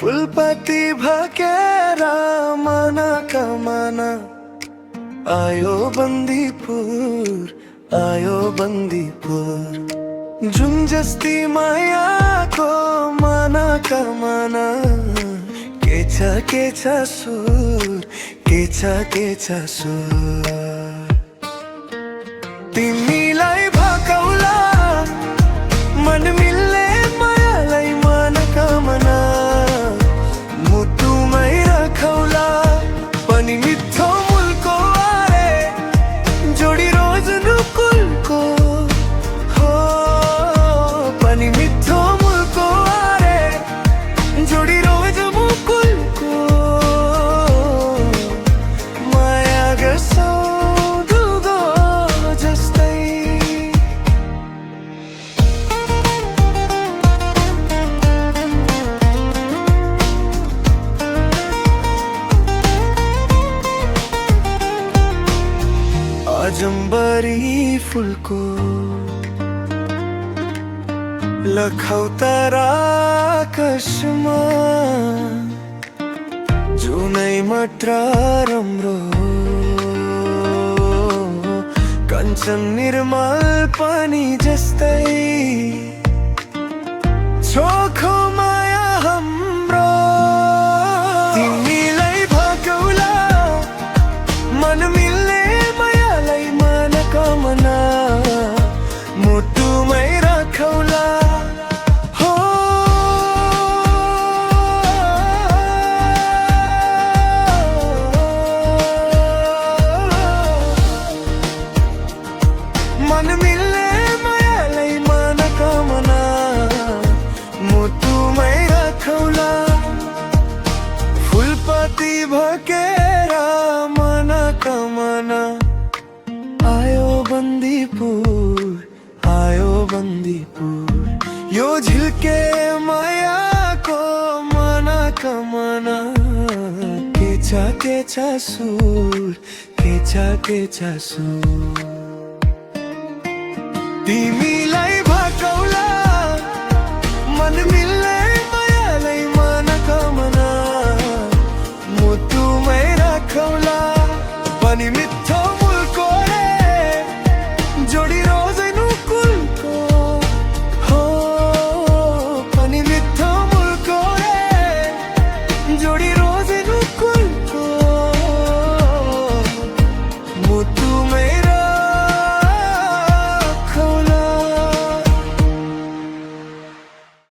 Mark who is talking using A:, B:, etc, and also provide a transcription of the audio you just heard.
A: फुलपाती भकेर मनाका मना आयो बन्दीपुर, आयो बन्दीपुर। जुन जस्ती मायाको मनाका मना के छ सुर, के छ सुर। तिमीलाई भकाउला मन मिल्ने मायालाई मनका मना मुटुमै राखौला पनि मिठो मुलको आरे जोडी रोज नुकुलको हो पनि मिठो मुलको आरे जोडी रोज मुकुलको माया गर्छौ दुधो जस्तै। अजम्बरी फुलको लखौ तारा आकाशमा जुनै मात्र राम्रो कञ्चन निर्मल पानी जस्तै चोखो माया हाम्रो। तिमीलाई भकाउला मन मिल्ने मायालाई मनका मना मुटुमै राखौला हो मन मिल्ने मायालाई मनका मना मुटुमै राखौला। फुलपाती भकेर मनका मना आयो बन्दीपुर, आयो बन्दीपुर। यो झिल्के मायाको मनका मना के छ सुर, के छ सुर। तिमीलाई भकाउला मन